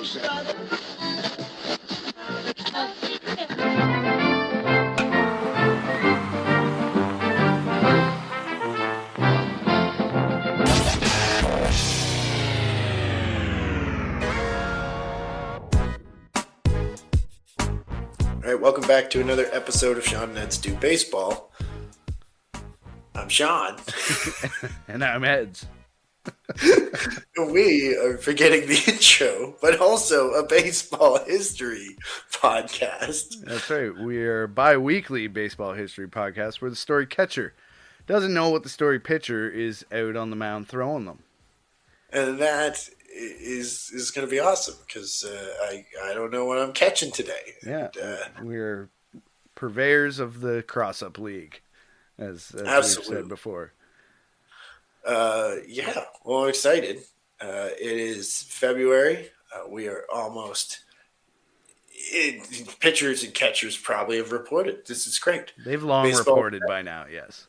All right, welcome back to another episode of Sean and Ed's Do Baseball. I'm Sean. And I'm Ed's. We are forgetting the intro, but also a baseball history podcast. That's right. We are a bi-weekly baseball history podcast where the story catcher doesn't know what the story pitcher is out on the mound throwing them. And that is going to be awesome because I don't know what I'm catching today. Yeah, we're purveyors of the cross-up league, as we've said before. Yeah, well, I'm excited. It is February. We are almost... pitchers and catchers probably have reported. This is great. They've long reported by now, yes.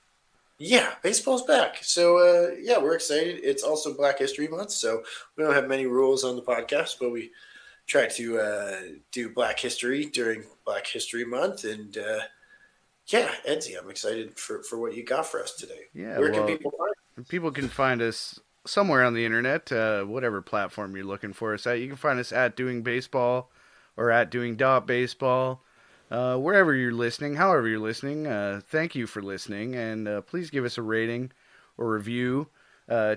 Yeah, baseball's back. So, yeah, we're excited. It's also Black History Month, so we don't have many rules on the podcast, but we try to do Black History during Black History Month. And, yeah, Edsy, I'm excited for what you got for us today. Yeah, Where can people find us? People can find us somewhere on the internet, whatever platform you're looking for us at. You can find us at Doing Baseball or at Doing.Baseball. Wherever you're listening, however you're listening, thank you for listening, and please give us a rating or review.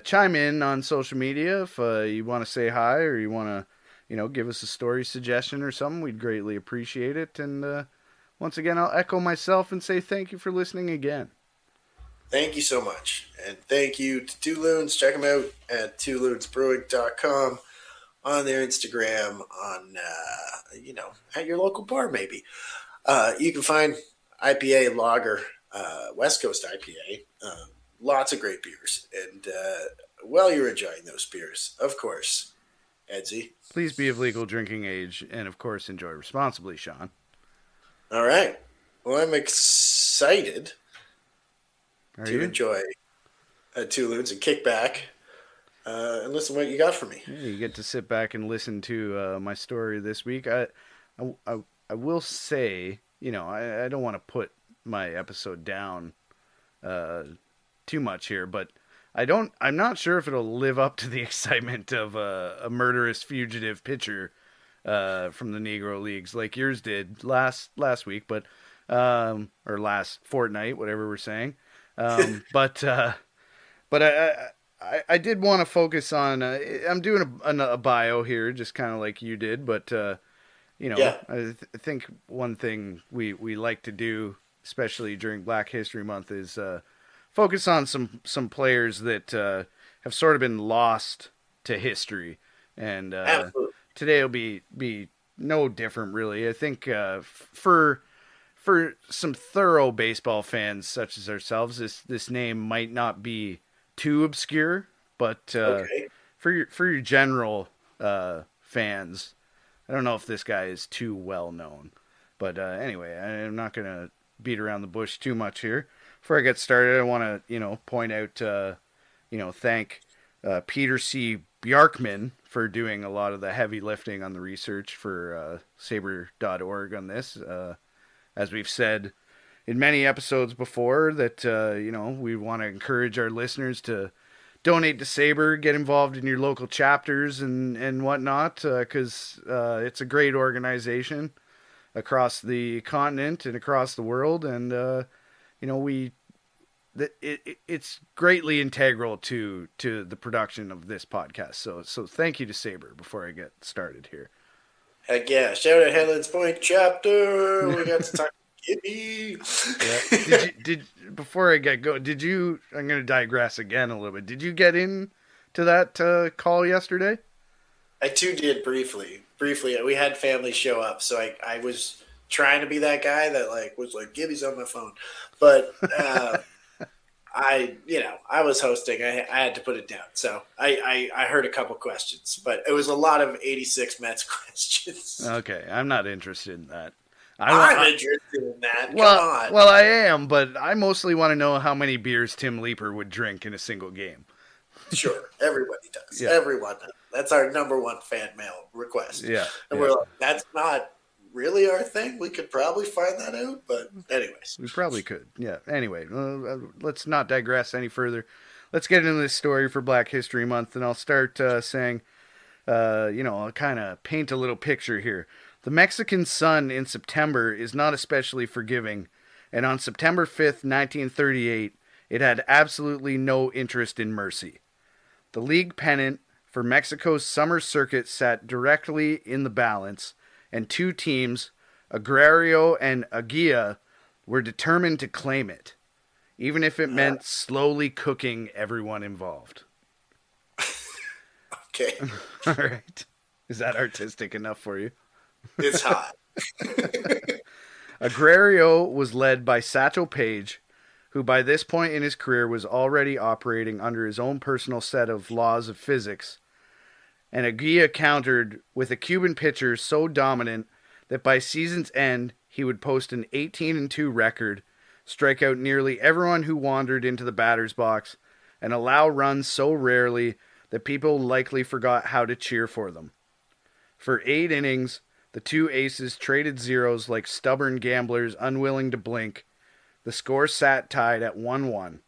Chime in on social media if you want to say hi or you want to, give us a story suggestion or something. We'd greatly appreciate it. And once again, I'll echo myself and say thank you for listening again. Thank you so much, and thank you to Two Loons. Check them out at twoloonsbrewing.com. on their Instagram, on, at your local bar maybe. You can find IPA, lager, West Coast IPA, lots of great beers. And while you're enjoying those beers, of course, Edsy. Please be of legal drinking age and, of course, enjoy responsibly, Sean. All right. Well, I'm excited to enjoy Two Loons and kick back. And listen what you got for me. Yeah, you get to sit back and listen to my story this week. I will say, I don't want to put my episode down too much here, but I'm not sure if it'll live up to the excitement of a murderous fugitive pitcher from the Negro Leagues like yours did last week, but or last fortnight, whatever we're saying. But I did want to focus on, I'm doing a bio here, just kind of like you did, but, I think one thing we like to do, especially during Black History Month, is focus on some players that have sort of been lost to history. And today will be no different, really. I think for some thorough baseball fans such as ourselves, this name might not be too obscure, but for your general fans, I don't know if this guy is too well known. But anyway, I'm not going to beat around the bush too much here. Before I get started, I want to point out thank Peter C. Bjarkman for doing a lot of the heavy lifting on the research for Saber.org on this. As we've said in many episodes before, that, we want to encourage our listeners to donate to Saber, get involved in your local chapters and whatnot, because it's a great organization across the continent and across the world. And, it's greatly integral to the production of this podcast. So thank you to Saber before I get started here. Heck yeah. Shout out Headlands Point chapter. We got to talk. Gibby. Yeah. Before I get going, I'm going to digress again a little bit. Did you get in to that call yesterday? I too did briefly. We had family show up, so I was trying to be that guy that was like, Gibby's on my phone. But I was hosting. I had to put it down. So I heard a couple questions, but it was a lot of 86 Mets questions. Okay, I'm not interested in that. I'm interested in that. Well, Come on. Well, I am, but I mostly want to know how many beers Tim Leeper would drink in a single game. Sure, everybody does. Yeah. Everyone. That's our number one fan mail request. Yeah, And yeah. we're like, that's not really our thing. We could probably find that out. But, anyways. We probably could. Yeah. Anyway, let's not digress any further. Let's get into this story for Black History Month, and I'll start saying, I'll kind of paint a little picture here. The Mexican sun in September is not especially forgiving, and on September 5th, 1938, it had absolutely no interest in mercy. The league pennant for Mexico's summer circuit sat directly in the balance, and two teams, Agrario and Aguila, were determined to claim it, even if it meant slowly cooking everyone involved. Okay. All right. Is that artistic enough for you? It's hot. Agrario was led by Satchel Paige, who by this point in his career was already operating under his own personal set of laws of physics, and Aguila countered with a Cuban pitcher so dominant that by season's end he would post an 18-2 record, strike out nearly everyone who wandered into the batter's box, and allow runs so rarely that people likely forgot how to cheer for them. For 8 innings, the two aces traded zeros like stubborn gamblers unwilling to blink. The score sat tied at 1-1.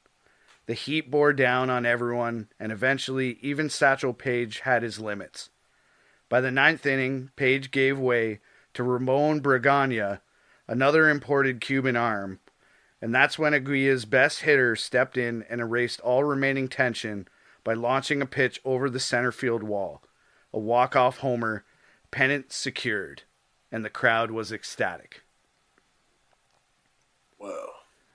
The heat bore down on everyone, and eventually even Satchel Paige had his limits. By the 9th inning, Paige gave way to Ramon Bragana, another imported Cuban arm, and that's when Aguila's best hitter stepped in and erased all remaining tension by launching a pitch over the center field wall. A walk-off homer, pennant secured, and the crowd was ecstatic. Whoa.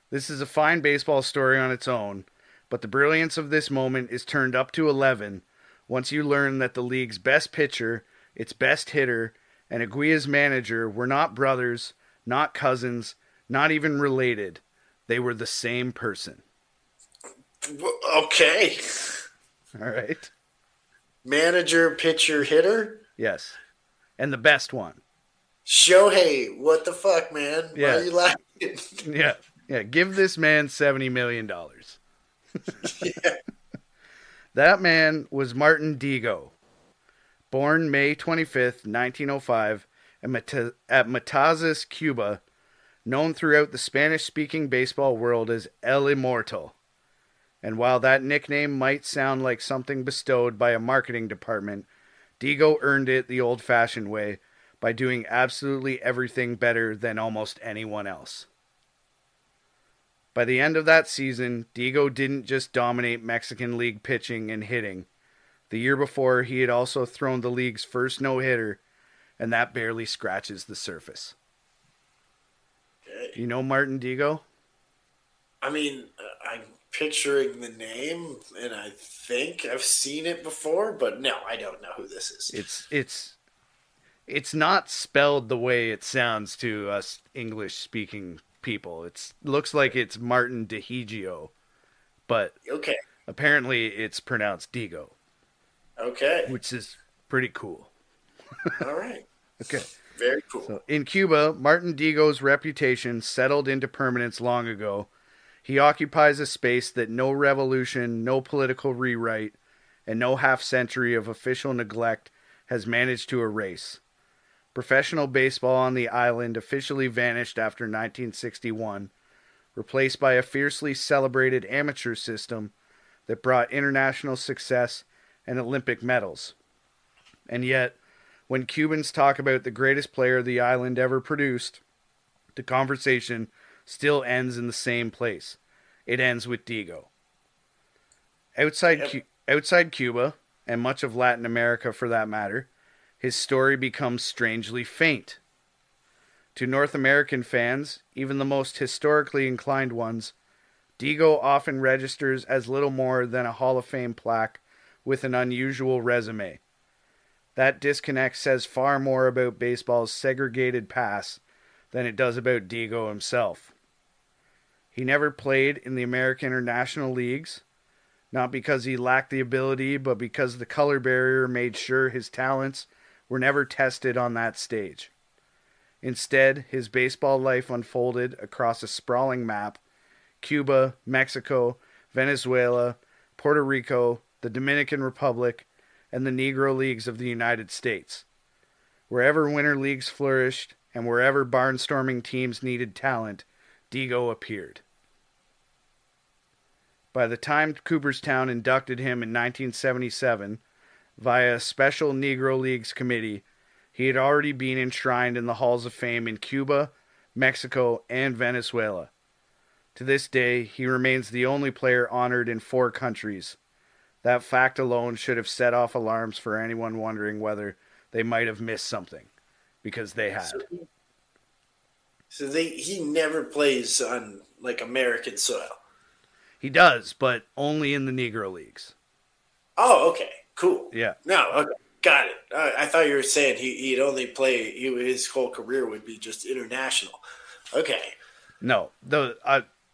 This is a fine baseball story on its own, but the brilliance of this moment is turned up to 11 once you learn that the league's best pitcher, its best hitter, and Aguila's manager were not brothers, not cousins, not even related. They were the same person. Okay. All right? Manager, pitcher, hitter? Yes. And the best one. Shohei, what the fuck, man? Yeah. Why are you laughing? Yeah. Yeah. Give this man $70 million. Yeah. That man was Martin Dihigo, born May 25th, 1905, at Matanzas, Cuba, known throughout the Spanish-speaking baseball world as El Immortal. And while that nickname might sound like something bestowed by a marketing department, Dihigo earned it the old-fashioned way by doing absolutely everything better than almost anyone else. By the end of that season, Dihigo didn't just dominate Mexican League pitching and hitting. The year before, he had also thrown the league's first no-hitter, and that barely scratches the surface. Okay. You know Martin Dihigo? I mean, I'm picturing the name, and I think I've seen it before, but no, I don't know who this is. It's not spelled the way it sounds to us English-speaking people. It looks like it's Martin Dihigo, but Okay. apparently it's pronounced Dihigo, Okay. which is pretty cool. All right. Okay. Very cool. So in Cuba, Martin Dihigo's reputation settled into permanence long ago. He occupies a space that no revolution, no political rewrite, and no half-century of official neglect has managed to erase. Professional baseball on the island officially vanished after 1961, replaced by a fiercely celebrated amateur system that brought international success and Olympic medals. And yet, when Cubans talk about the greatest player the island ever produced, the conversation still ends in the same place. It ends with Dihigo. Outside Cuba, and much of Latin America for that matter, his story becomes strangely faint. To North American fans, even the most historically inclined ones, Dihigo often registers as little more than a Hall of Fame plaque with an unusual resume. That disconnect says far more about baseball's segregated past than it does about Dihigo himself. He never played in the American or National Leagues, not because he lacked the ability, but because the color barrier made sure his talents were never tested on that stage. Instead, his baseball life unfolded across a sprawling map: Cuba, Mexico, Venezuela, Puerto Rico, the Dominican Republic, and the Negro Leagues of the United States. Wherever winter leagues flourished and wherever barnstorming teams needed talent, Dihigo appeared. By the time Cooperstown inducted him in 1977 via a special Negro Leagues committee, he had already been enshrined in the halls of fame in Cuba, Mexico, and Venezuela. To this day, he remains the only player honored in 4 countries. That fact alone should have set off alarms for anyone wondering whether they might have missed something, because they had. He never plays on like American soil. He does, but only in the Negro Leagues. Oh, okay, cool. Yeah. No, okay, got it. I thought you were saying he'd only play. His whole career would be just international. Okay. No,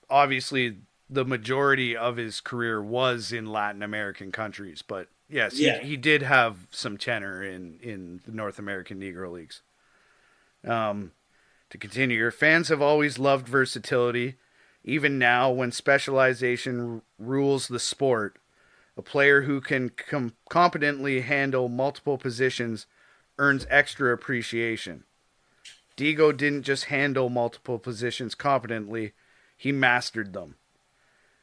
obviously the majority of his career was in Latin American countries, but yes, he did have some tenure in the North American Negro Leagues. To continue, fans have always loved versatility. Even now, when specialization rules the sport, a player who can competently handle multiple positions earns extra appreciation. Dihigo didn't just handle multiple positions competently, he mastered them.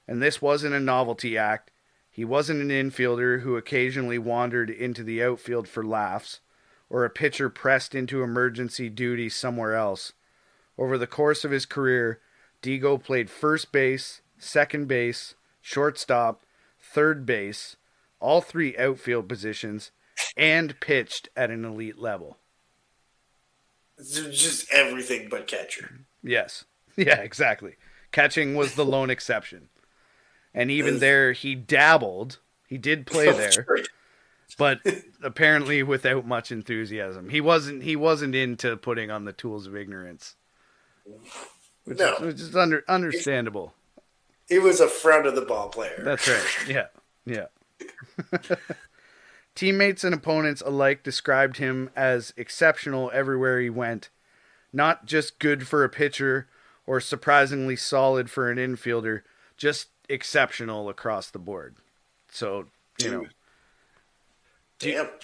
And this wasn't a novelty act. He wasn't an infielder who occasionally wandered into the outfield for laughs, or a pitcher pressed into emergency duty somewhere else. Over the course of his career, Dihigo played first base, second base, shortstop, third base, all 3 outfield positions, and pitched at an elite level. Just everything but catcher. Yes. Yeah, exactly. Catching was the lone exception. And even there, he dabbled. He did play there, but apparently without much enthusiasm. He wasn't into putting on the tools of ignorance. Which is understandable. He was a front of the ball player. That's right. Yeah. Teammates and opponents alike described him as exceptional everywhere he went. Not just good for a pitcher or surprisingly solid for an infielder, just exceptional across the board. So, Damn,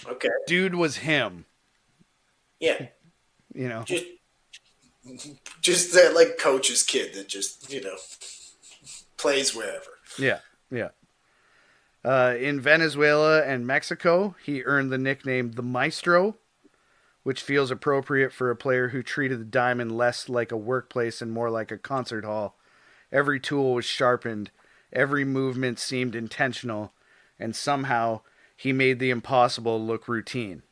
okay. Dude was him. Yeah. You know. Just that like coach's kid that just, plays wherever. Yeah. In Venezuela and Mexico, he earned the nickname the Maestro, which feels appropriate for a player who treated the diamond less like a workplace and more like a concert hall. Every tool was sharpened, every movement seemed intentional, and somehow he made the impossible look routine.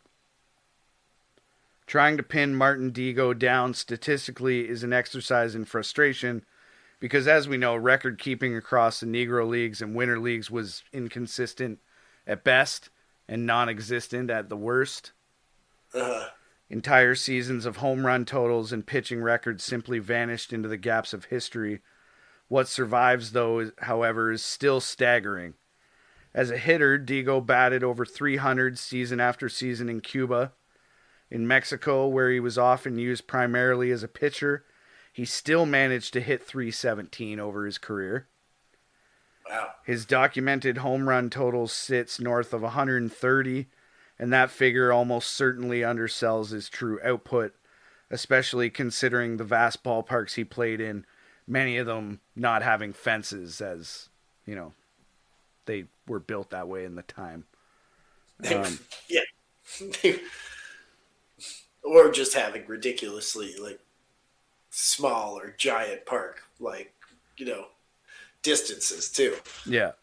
Trying to pin Martin Dihigo down statistically is an exercise in frustration because, as we know, record keeping across the Negro Leagues and Winter Leagues was inconsistent at best and non-existent at the worst. Entire seasons of home run totals and pitching records simply vanished into the gaps of history. What survives, though, however, is still staggering. As a hitter, Dihigo batted over 300 season after season in Cuba. In Mexico, where he was often used primarily as a pitcher, he still managed to hit .317 over his career. Wow. His documented home run total sits north of 130, and that figure almost certainly undersells his true output, especially considering the vast ballparks he played in, many of them not having fences, as, they were built that way in the time. Yeah. Or just having ridiculously, small or giant park, distances, too. Yeah.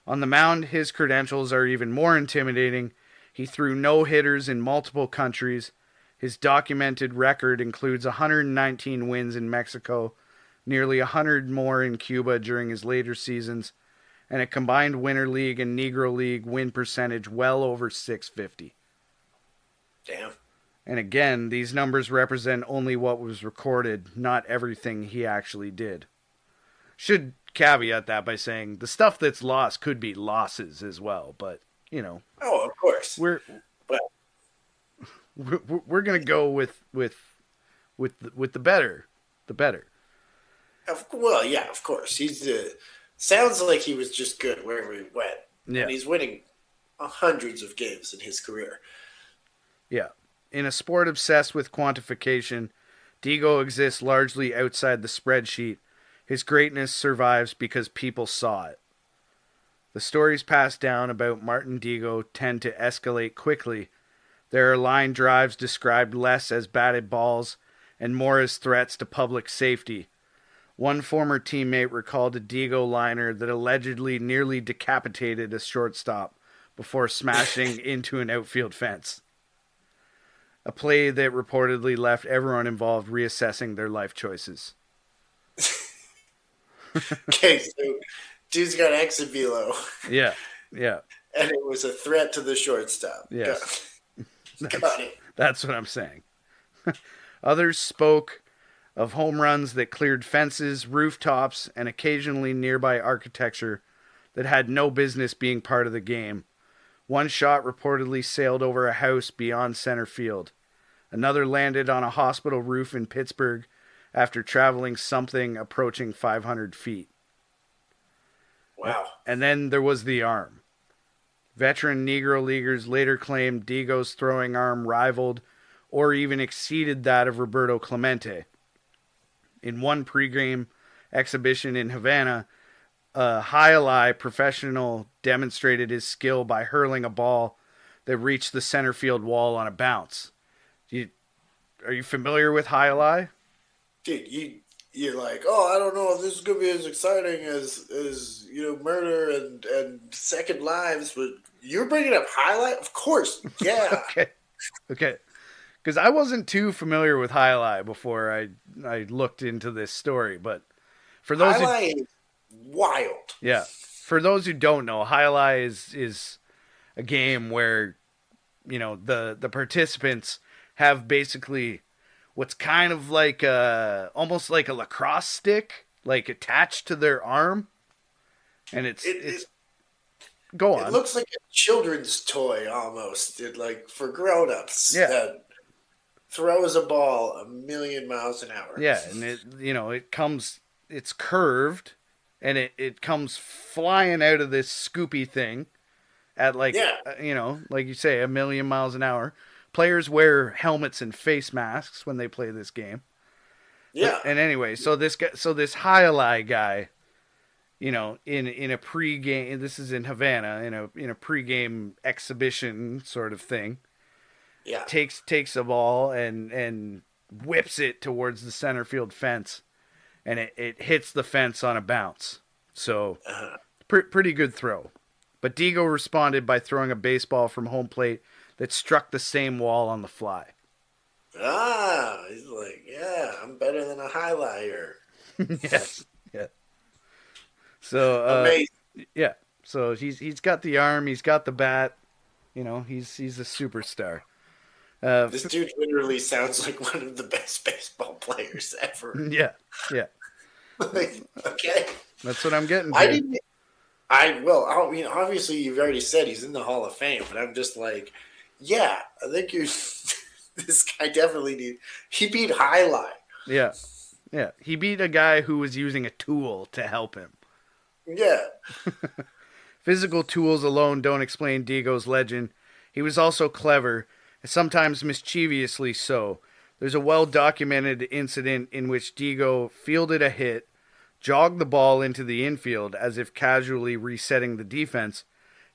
On the mound, his credentials are even more intimidating. He threw no-hitters in multiple countries. His documented record includes 119 wins in Mexico, nearly 100 more in Cuba during his later seasons, and a combined Winter League and Negro League win percentage well over .650. Damn. And again, these numbers represent only what was recorded, not everything he actually did. Should caveat that by saying the stuff that's lost could be losses as well, but, Oh, of course. We're going to go with the better. The better. Well, yeah, of course. He's sounds like he was just good wherever he went. Yeah. And he's winning hundreds of games in his career. Yeah. In a sport obsessed with quantification, Dihigo exists largely outside the spreadsheet. His greatness survives because people saw it. The stories passed down about Martin Dihigo tend to escalate quickly. There are line drives described less as batted balls and more as threats to public safety. One former teammate recalled a Dihigo liner that allegedly nearly decapitated a shortstop before smashing into an outfield fence. A play that reportedly left everyone involved reassessing their life choices. Okay, so dude's got exit velo, Yeah, yeah, and it was a threat to the shortstop. yes. Got it. That's what I'm saying. Others spoke of home runs that cleared fences, rooftops, and occasionally nearby architecture that had no business being part of the game. One shot reportedly sailed over a house beyond center field. Another landed on a hospital roof in Pittsburgh after traveling something approaching 500 feet. Wow. And then there was the arm. Veteran Negro Leaguers later claimed Dihigo's throwing arm rivaled or even exceeded that of Roberto Clemente. In one pregame exhibition in Havana, a Hialeah professional demonstrated his skill by hurling a ball that reached the center field wall on a bounce. Are you familiar with Hialeah? Dude, you're like, oh, I don't know if this is gonna be as exciting as murder and Second Lives, but you're bringing up highlight, of course, yeah. Okay. Because I wasn't too familiar with Hialeah before I looked into this story, but for those who, Highlight is wild. yeah, for those who don't know, Hialeah is a game where the participants have basically what's kind of like almost like a lacrosse stick, like attached to their arm, and it's go on. It looks like a children's toy almost, like for grown-ups Yeah, that throws a ball a million miles an hour. yeah, and it's curved, and it comes flying out of this scoopy thing at like Yeah. like you say, a million miles an hour. Players wear helmets and face masks when they play this game. Yeah. And anyway, so this Hialeah guy, in a pregame, this is in Havana, in a pregame exhibition sort of thing. Yeah. Takes a ball and whips it towards the center field fence, and it hits the fence on a bounce. So pretty good throw. But Dihigo responded by throwing a baseball from home plate that struck the same wall on the fly. He's like, yeah, I'm better than a highlighter. Yes, yeah. So Amazing. yeah, so he's got the arm, he's got the bat. He's a superstar. This dude literally sounds like one of the best baseball players ever. Yeah, yeah. Like, okay. That's what I'm getting to. I mean, obviously you've already said he's in the Hall of Fame, but I'm just like, yeah, I think you're. This guy definitely he beat Highline. Yeah, yeah. He beat a guy who was using a tool to help him. Yeah. Physical tools alone don't explain Dihigo's legend. He was also clever, sometimes mischievously so. There's a well-documented incident in which Dihigo fielded a hit, jogged the ball into the infield as if casually resetting the defense,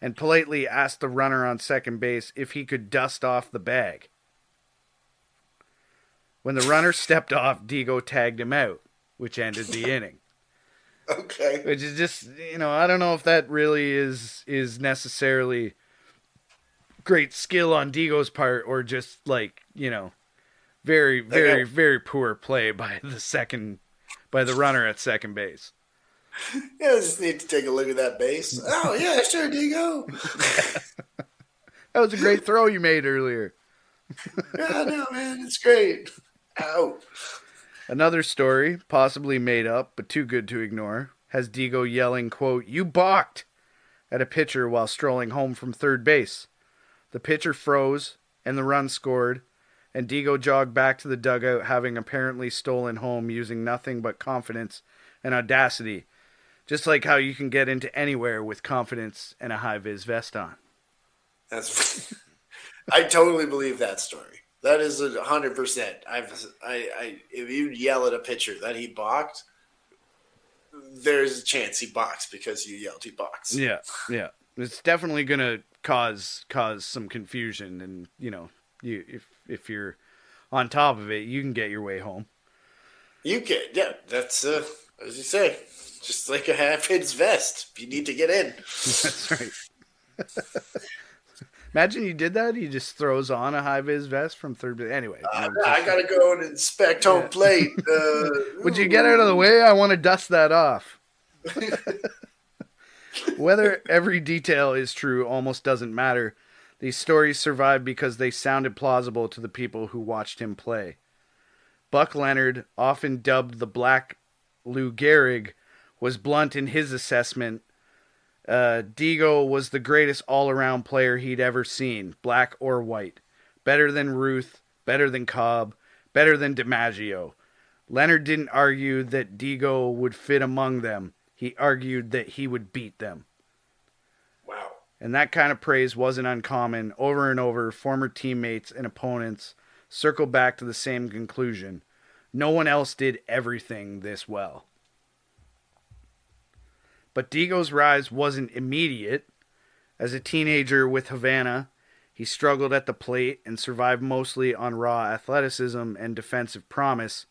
and politely asked the runner on second base if he could dust off the bag. When the runner stepped off, Dihigo tagged him out, which ended the inning. Okay. Which is just, I don't know if that really is necessarily great skill on Dihigo's part or just like, very, very, very poor play by the runner at second base. Yeah, I just need to take a look at that base. Oh, yeah, sure, Dihigo. That was a great throw you made earlier. Yeah, no, man, it's great. Ow. Another story, possibly made up, but too good to ignore, has Dihigo yelling, quote, "You balked!" at a pitcher while strolling home from third base. The pitcher froze, and the run scored, and Dihigo jogged back to the dugout, having apparently stolen home using nothing but confidence and audacity, just like how you can get into anywhere with confidence and a high-vis vest on. That's I totally believe that story. That is 100%. If you yell at a pitcher that he balked, there's a chance he balks because you yelled he balks. Yeah, yeah. It's definitely gonna cause some confusion, and you if you're on top of it, you can get your way home. You can, yeah. That's as you say, just like a half-his vest. You need to get in. That's right. Imagine you did that. He just throws on a high vis vest from third base. Anyway, I just gotta go and inspect home yeah. plate. Would you get out of the way? I want to dust that off. Whether every detail is true almost doesn't matter. These stories survived because they sounded plausible to the people who watched him play. Buck Leonard, often dubbed the Black Lou Gehrig, was blunt in his assessment. Dihigo was the greatest all-around player he'd ever seen, black or white. Better than Ruth, better than Cobb, better than DiMaggio. Leonard didn't argue that Dihigo would fit among them. He argued that he would beat them. Wow. And that kind of praise wasn't uncommon. Over and over, former teammates and opponents circle back to the same conclusion. No one else did everything this well. But Dihigo's rise wasn't immediate. As a teenager with Havana, he struggled at the plate and survived mostly on raw athleticism and defensive promise.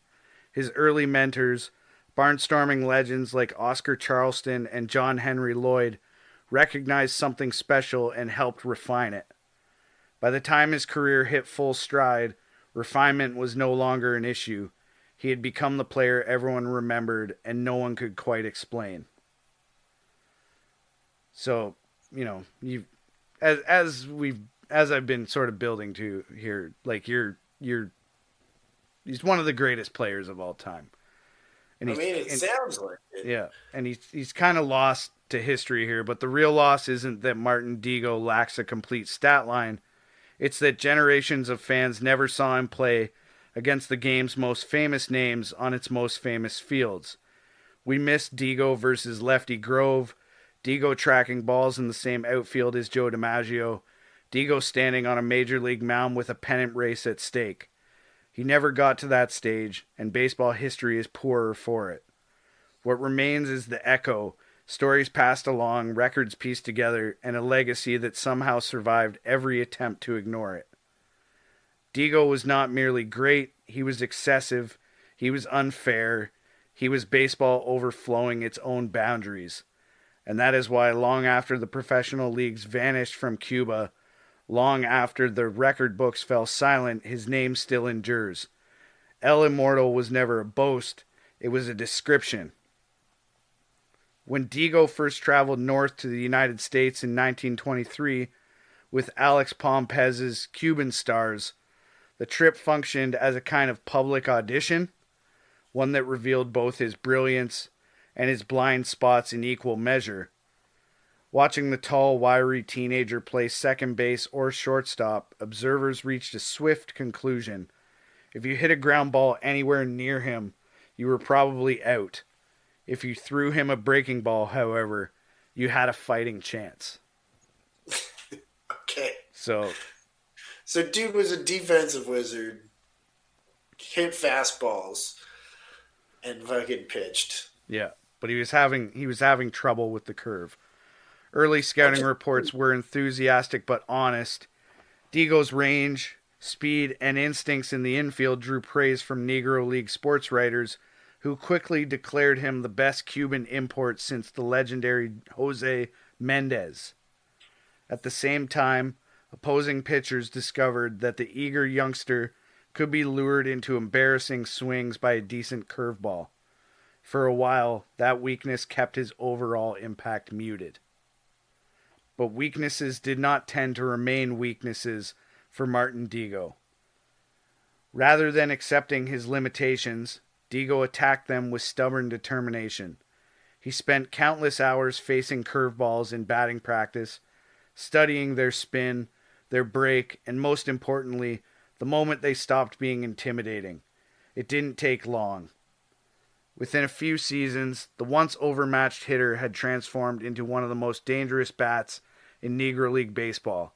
His early mentors, barnstorming legends like Oscar Charleston and John Henry Lloyd, recognized something special and helped refine it. By the time his career hit full stride, refinement was no longer an issue. He had become the player everyone remembered and no one could quite explain. So, you as I've been sort of building to here, like he's one of the greatest players of all time. And Sounds like it. yeah, and he's kind of lost to history here, but the real loss isn't that Martin Dihigo lacks a complete stat line. It's that generations of fans never saw him play against the game's most famous names on its most famous fields. We missed Dihigo versus Lefty Grove, Dihigo tracking balls in the same outfield as Joe DiMaggio, Dihigo standing on a major league mound with a pennant race at stake. He never got to that stage, and baseball history is poorer for it. What remains is the echo, stories passed along, records pieced together, and a legacy that somehow survived every attempt to ignore it. Dihigo was not merely great, he was excessive, he was unfair, he was baseball overflowing its own boundaries. And that is why long after the professional leagues vanished from Cuba, long after the record books fell silent, his name still endures. El Immortal was never a boast, it was a description. When Dihigo first traveled north to the United States in 1923 with Alex Pompez's Cuban Stars, the trip functioned as a kind of public audition, one that revealed both his brilliance and his blind spots in equal measure. Watching the tall, wiry teenager play second base or shortstop, observers reached a swift conclusion. If you hit a ground ball anywhere near him, you were probably out. If you threw him a breaking ball, however, you had a fighting chance. Okay. So Dude was a defensive wizard, hit fastballs, and fucking pitched. yeah, but he was having trouble with the curve. Early scouting reports were enthusiastic but honest. Dihigo's range, speed, and instincts in the infield drew praise from Negro League sports writers who quickly declared him the best Cuban import since the legendary Jose Mendez. At the same time, opposing pitchers discovered that the eager youngster could be lured into embarrassing swings by a decent curveball. For a while, that weakness kept his overall impact muted. But weaknesses did not tend to remain weaknesses for Martin Dihigo. Rather than accepting his limitations, Dihigo attacked them with stubborn determination. He spent countless hours facing curveballs in batting practice, studying their spin, their break, and most importantly, the moment they stopped being intimidating. It didn't take long. Within a few seasons, the once overmatched hitter had transformed into one of the most dangerous bats in Negro League baseball.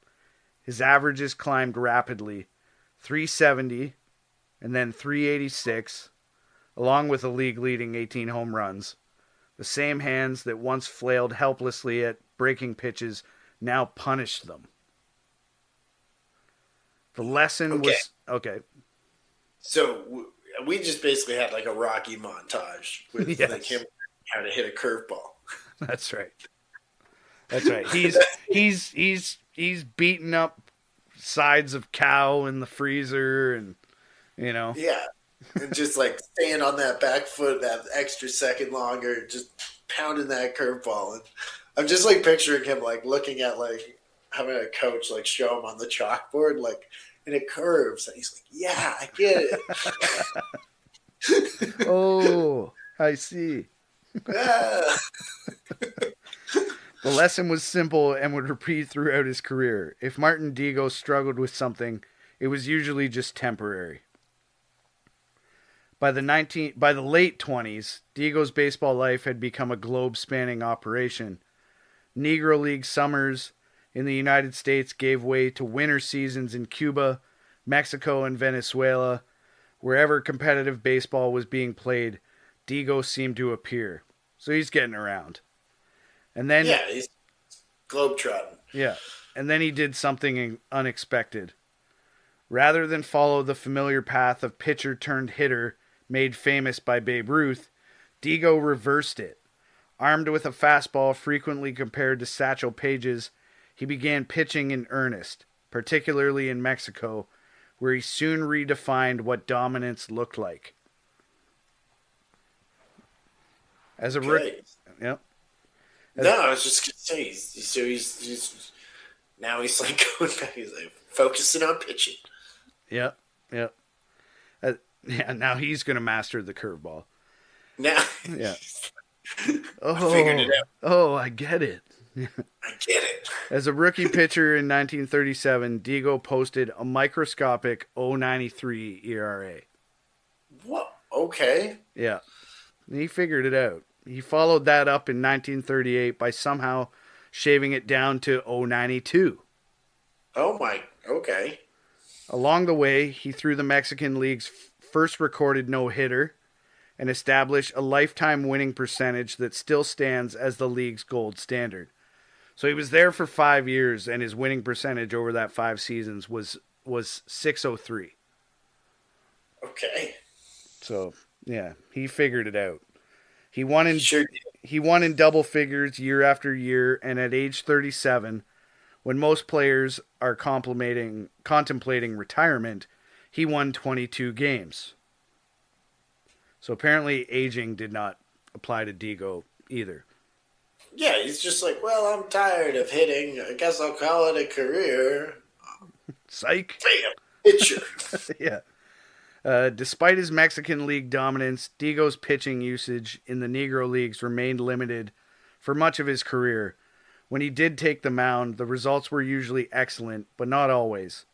His averages climbed rapidly, 370 and then 386, along with a league-leading 18 home runs. The same hands that once flailed helplessly at breaking pitches now punished them. The lesson Okay. was okay. So we just basically had like a Rocky montage with like him Yes, how to hit a curveball. that's right. That's right. He's beating up sides of cow in the freezer, and you know. Yeah. And just like staying on that back foot that extra second longer, just pounding that curveball. And I'm just like picturing him like looking at like having a coach like show him on the chalkboard, like, and it curves. And he's like, yeah, I get it. Oh, I see. Yeah. The lesson was simple and would repeat throughout his career. If Martin Dihigo struggled with something, it was usually just temporary. By the late 20s, Dihigo's baseball life had become a globe-spanning operation. Negro League summers in the United States gave way to winter seasons in Cuba, Mexico, and Venezuela. Wherever competitive baseball was being played, Dihigo seemed to appear. So he's getting around. And then, Yeah, he's globetrotting. yeah, and then he did something unexpected. Rather than follow the familiar path of pitcher turned hitter made famous by Babe Ruth, Dihigo reversed it. Armed with a fastball frequently compared to Satchel Paige's, he began pitching in earnest, particularly in Mexico, where he soon redefined what dominance looked like. As a rookie, Okay. yep. No, I was just gonna say he's now he's like going back. He's like focusing on pitching. Yep, yep. Yeah, now he's going to master the curveball. Now, Yeah. I figured it out. Oh, I get it. I get it. As a rookie pitcher in 1937, Dihigo posted a microscopic .093 ERA. What? Okay. Yeah, he figured it out. He followed that up in 1938 by somehow shaving it down to .092. Oh my. Okay. Along the way, he threw the Mexican League's first recorded no-hitter and established a lifetime winning percentage that still stands as the league's gold standard. So he was there for 5 years, and his winning percentage over that 5 seasons was .603. Okay. So yeah, he figured it out. He won in Sure. he won in double figures year after year, and at age 37, when most players are contemplating retirement, he won 22 games. So apparently aging did not apply to Dihigo either. Yeah, he's just like, well, I'm tired of hitting. I guess I'll call it a career. Psych. Bam, pitcher. Yeah. Despite his Mexican League dominance, Dihigo's pitching usage in the Negro Leagues remained limited for much of his career. When he did take the mound, the results were usually excellent, but not always.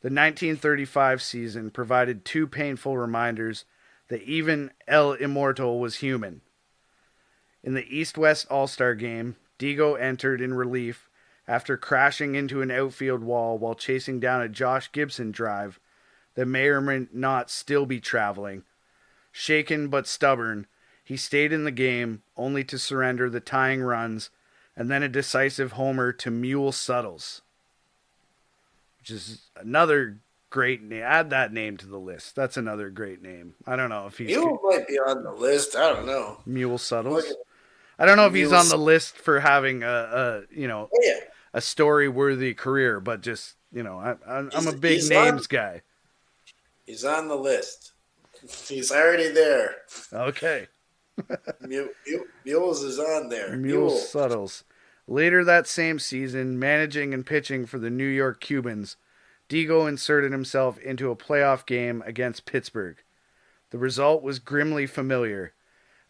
The 1935 season provided 2 painful reminders that even El Immortal was human. In the East-West All-Star game, Dihigo entered in relief after crashing into an outfield wall while chasing down a Josh Gibson drive that may or may not still be traveling. Shaken but stubborn, he stayed in the game only to surrender the tying runs and then a decisive homer to Mule Suttles, which is another great name. Add that name to the list. That's another great name. I don't know if he's You might be on the list. I don't know. Mule Look Suttles. at I don't know if he's on Mules. the list for having a Oh, yeah, a story worthy career, but just I'm a big he's names guy. he's on the list. He's already there. Okay. Mules is on there. Mule Mule. Suttles. Later that same season, managing and pitching for the New York Cubans, Dihigo inserted himself into a playoff game against Pittsburgh. The result was grimly familiar.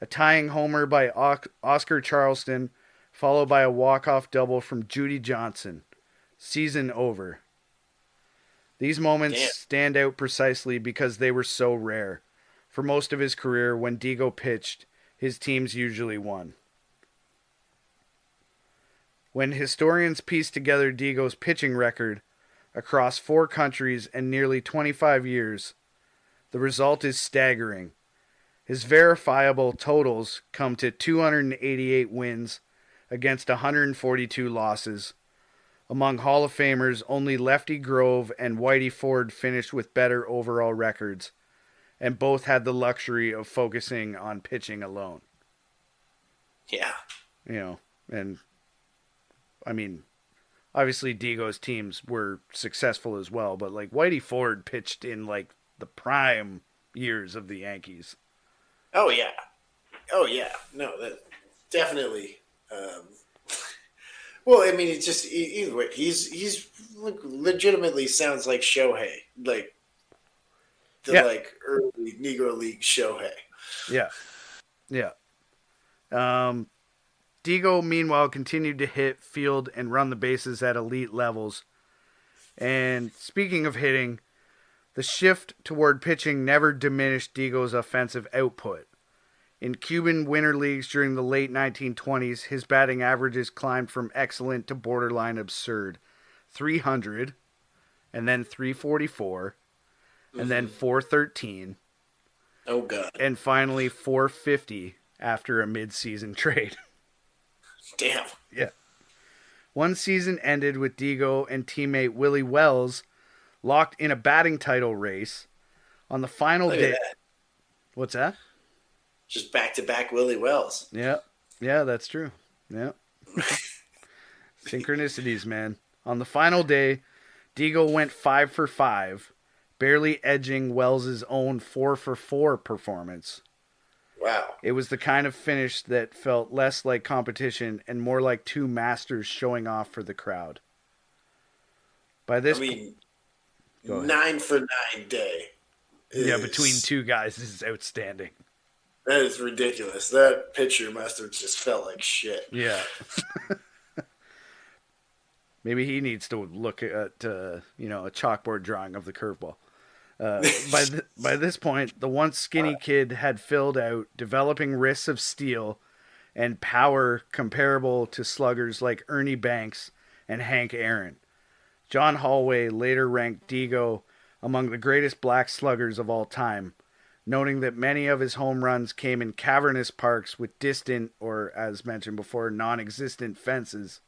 A tying homer by Oscar Charleston, followed by a walk-off double from Judy Johnson. Season over. These moments Damn. stand out precisely because they were so rare. For most of his career, when Dihigo pitched, his teams usually won. When historians pieced together Dihigo's pitching record, across 4 countries and nearly 25 years, the result is staggering. His verifiable totals come to 288 wins against 142 losses. Among Hall of Famers, only Lefty Grove and Whitey Ford finished with better overall records, and both had the luxury of focusing on pitching alone. Yeah. And I mean, obviously Digo's teams were successful as well, but like Whitey Ford pitched in like the prime years of the Yankees. Oh yeah. Oh yeah. No, that definitely. Well, I mean, it's just either way. He's legitimately sounds like Shohei, like the Yeah. early Negro League Shohei. Yeah. Yeah. Digo, meanwhile, continued to hit, field, and run the bases at elite levels. And speaking of hitting, the shift toward pitching never diminished Digo's offensive output. In Cuban winter leagues during the late 1920s, his batting averages climbed from excellent to borderline absurd. 300, and then 344, and then 413. Oh, God. And finally 450 after a mid-season trade. Damn. Yeah. One season ended with Digo and teammate Willie Wells locked in a batting title race. On the final day. What's that? Just back-to-back Willie Wells. Yeah. Yeah, that's true. Yeah. Synchronicities, man. On the final day, Digo went 5 for 5, barely edging Wells' own 4 for 4 performance. Wow. It was the kind of finish that felt less like competition and more like two masters showing off for the crowd. By this, 9 for 9 day. Yeah, between two guys is outstanding. That is ridiculous. That pitcher must have just felt like shit. Yeah. Maybe he needs to look at a chalkboard drawing of the curveball. By this point, the once skinny kid had filled out, developing wrists of steel and power comparable to sluggers like Ernie Banks and Hank Aaron. John Hallway later ranked Digo among the greatest black sluggers of all time, noting that many of his home runs came in cavernous parks with distant, or as mentioned before, non-existent fences.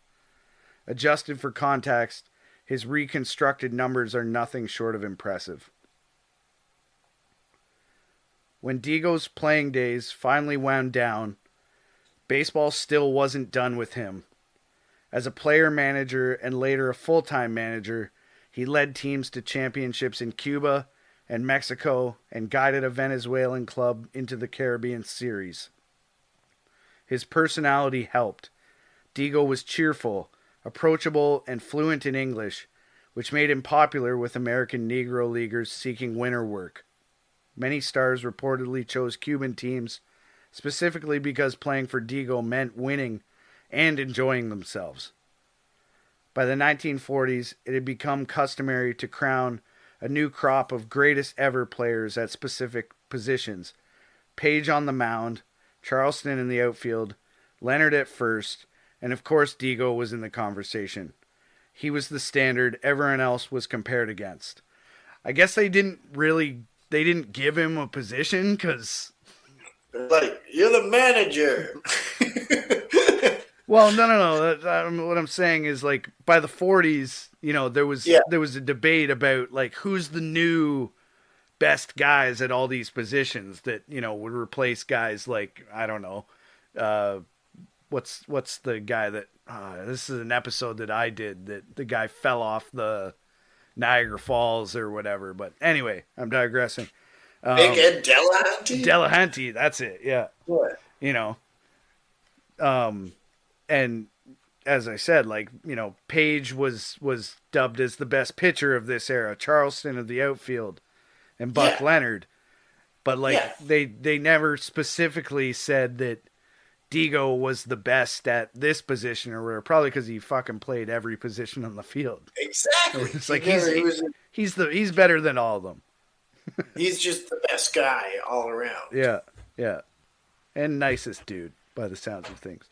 Adjusted for context, his reconstructed numbers are nothing short of impressive. When Digo's playing days finally wound down, baseball still wasn't done with him. As a player-manager and later a full-time manager, he led teams to championships in Cuba and Mexico and guided a Venezuelan club into the Caribbean Series. His personality helped. Digo was cheerful, approachable, and fluent in English, which made him popular with American Negro Leaguers seeking winter work. Many stars reportedly chose Cuban teams specifically because playing for Digo meant winning and enjoying themselves. By the 1940s, it had become customary to crown a new crop of greatest ever players at specific positions. Page on the mound, Charleston in the outfield, Leonard at first, and of course Digo was in the conversation. He was the standard everyone else was compared against. I guess they didn't give him a position because... Like, you're the manager. Well, no. What I'm saying is, like, by the 40s, there was a debate about, like, who's the new best guys at all these positions that, would replace guys like, I don't know, what's the guy that, this is an episode that I did, that the guy fell off the Niagara Falls or whatever. But anyway, I'm digressing. Big Ed Delahanty? Delahanty, that's it, yeah. What? And as I said, Page was dubbed as the best pitcher of this era, Charleston of the outfield, and Buck Leonard. But they never specifically said that Digo was the best at this position or whatever, probably because he fucking played every position on the field. Exactly. It's like he's better than all of them. He's just the best guy all around. Yeah. And nicest dude by the sounds of things.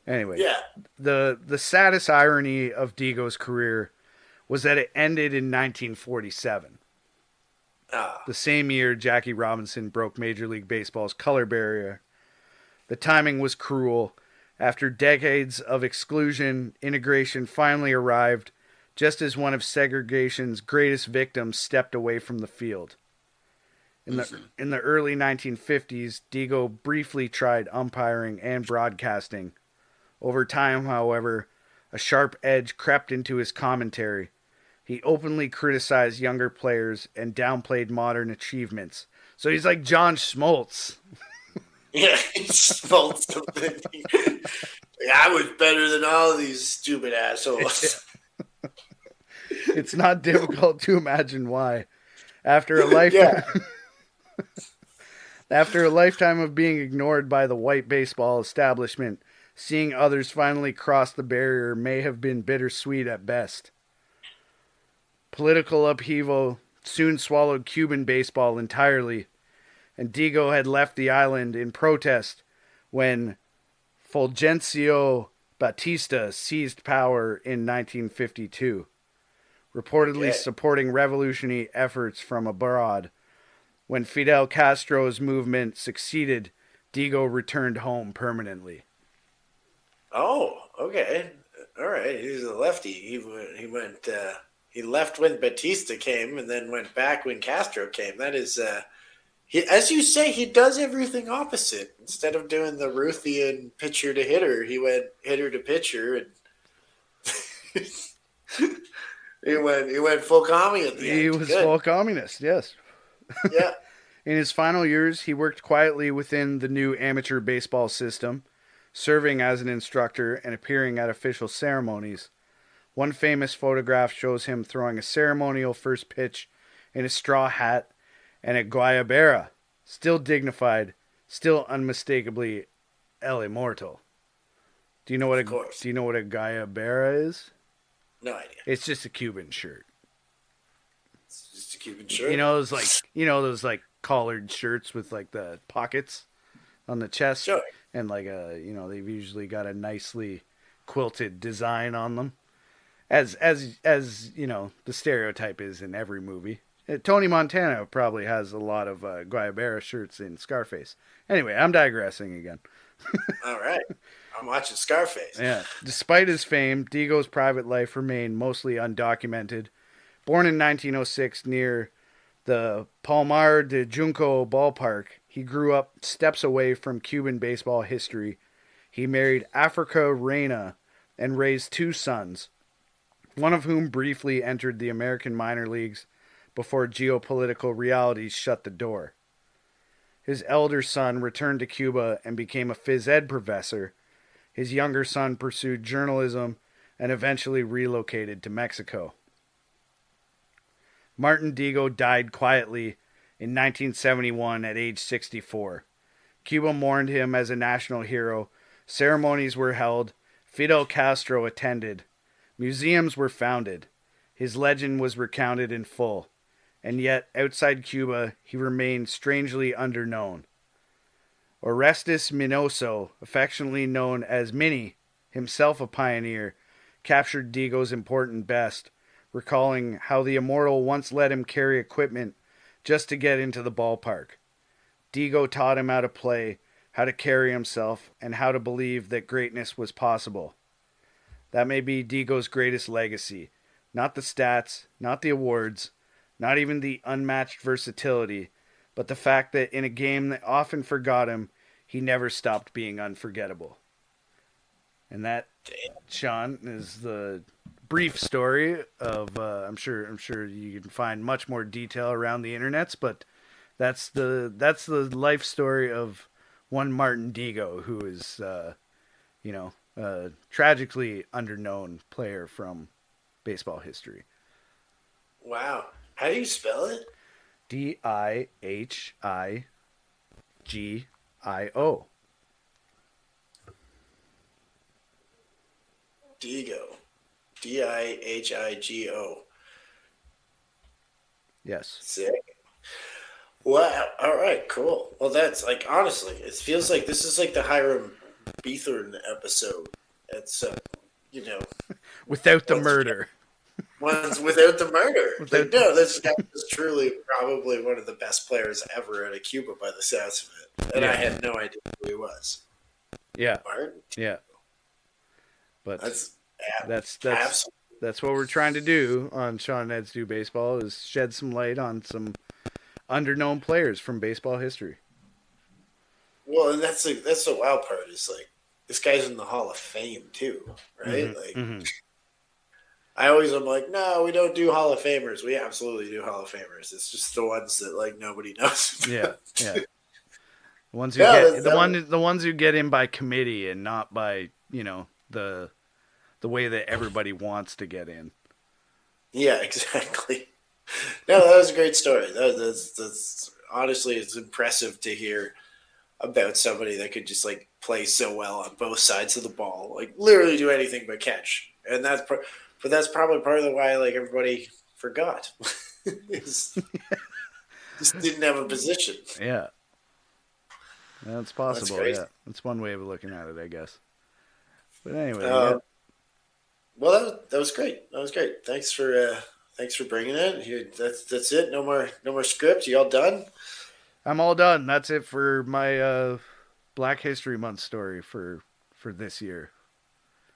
Anyway, yeah. The saddest irony of Digo's career was that it ended in 1947. Ah, The same year Jackie Robinson broke Major League Baseball's color barrier. The timing was cruel. After decades of exclusion, integration finally arrived just as one of segregation's greatest victims stepped away from the field. In the early 1950s, Dihigo briefly tried umpiring and broadcasting. Over time, however, a sharp edge crept into his commentary. He openly criticized younger players and downplayed modern achievements. So he's like John Schmaltz. yeah, he smelled something. I was better than all of these stupid assholes. It's not difficult to imagine why. After a Yeah. lifetime After a lifetime of being ignored by the white baseball establishment, seeing others finally cross the barrier may have been bittersweet at best. Political upheaval soon swallowed Cuban baseball entirely, and Dihigo had left the island in protest when Fulgencio Batista seized power in 1952, reportedly Okay. supporting revolutionary efforts from abroad. When Fidel Castro's movement succeeded, Dihigo returned home permanently. Oh, okay. All right. He's a lefty. He left when Batista came, and then went back when Castro came. That is, as you say, he does everything opposite. Instead of doing the Ruthian pitcher to hitter, he went hitter to pitcher, and he went full commie at the He end. was Good. full communist, yes. Yeah. In his final years, he worked quietly within the new amateur baseball system, serving as an instructor and appearing at official ceremonies. One famous photograph shows him throwing a ceremonial first pitch in a straw hat and a guayabera, still dignified, still unmistakably El Immortal. Do you know what Of course. a guayabera is? No idea. It's just a Cuban shirt. It's just a Cuban You shirt. know those like collared shirts with like the pockets on the chest Sure. and like they've usually got a nicely quilted design on them. As the stereotype is in every movie. Tony Montana probably has a lot of Guayabera shirts in Scarface. Anyway, I'm digressing again. All right. I'm watching Scarface. Yeah. Despite his fame, Dihigo's private life remained mostly undocumented. Born in 1906 near the Palmar de Junco ballpark, he grew up steps away from Cuban baseball history. He married Africa Reina and raised two sons, one of whom briefly entered the American minor leagues before geopolitical realities shut the door. His elder son returned to Cuba and became a phys ed professor. His younger son pursued journalism and eventually relocated to Mexico. Martin Dihigo died quietly in 1971 at age 64. Cuba mourned him as a national hero. Ceremonies were held. Fidel Castro attended. Museums were founded. His legend was recounted in full. And yet, outside Cuba, he remained strangely underknown. Orestes Minoso, affectionately known as Minnie, himself a pioneer, captured Dihigo's important best, recalling how the Immortal once let him carry equipment just to get into the ballpark. Dihigo taught him how to play, how to carry himself, and how to believe that greatness was possible. That may be Dihigo's greatest legacy. Not the stats, not the awards, not even the unmatched versatility, but the fact that in a game that often forgot him, he never stopped being unforgettable. And that, Sean, is the brief story of. I'm sure you can find much more detail around the internets, but that's the life story of one Martin Dihigo, who is a tragically underknown player from baseball history. Wow. How do you spell it? Dihigio. Dihigo. Dihigo. Yes. Sick. Wow. All right. Cool. Well, that's like honestly, it feels like this is like the Hiram Beathorn episode. It's you know, Without the once you murder. ones without the murder. Without, Like, no, this guy was truly probably one of the best players ever out of Cuba by the sounds of it. And I yeah, had no idea who he was. yeah, Martin? yeah. But That's that's that's absolutely. that's what we're trying to do on Sean and Ed's Do Baseball is shed some light on some underknown players from baseball history. Well, and that's the wild part is like this guy's in the Hall of Fame too, right? Mm-hmm. Like Mm-hmm. I always am like, no, we don't do Hall of Famers. We absolutely do Hall of Famers. It's just the ones that like nobody knows. Yeah, yeah. The ones who Yeah, get the ones who get in by committee and not by the way that everybody wants to get in. yeah, exactly. No, that was a great story. That's honestly, it's impressive to hear about somebody that could just like play so well on both sides of the ball, like literally do anything but catch. And but that's probably part of the why like everybody forgot. Just didn't have a position. Yeah, that's That's possible. crazy. Yeah, that's one way of looking at it, I guess. But anyway, yeah, Um, well, that was great. That was great. Thanks for bringing it. That's it. No more script. You all done? I'm all done. That's it for my Black History Month story for this year.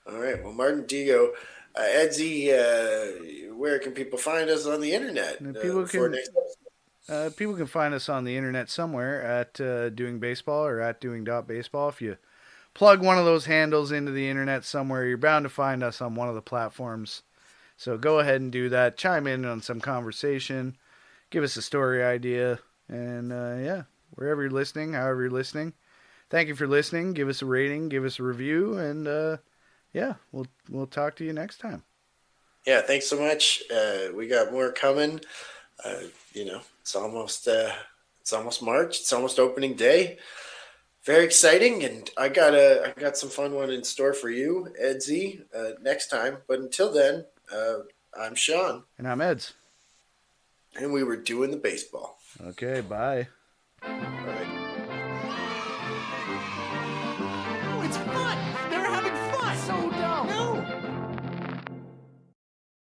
All right. Well, Martin Dihigo, Edsy, where can people find us on the internet And before next episode? people can find us on the internet somewhere at Doing Baseball or at Doing Baseball. If you plug one of those handles into the internet somewhere, you're bound to find us on one of the platforms. So go ahead and do that. Chime in on some conversation. Give us a story idea. And yeah, wherever you're listening, however you're listening, thank you for listening. Give us a rating, give us a review, and yeah, we'll talk to you next time. Yeah. Thanks so much. We got more coming. Uh, it's almost March. It's almost opening day. Very exciting, and I got some fun one in store for you, Edsy, next time. But until then, I'm Sean, And I'm Eds. and we were doing the baseball. Okay, bye. All right.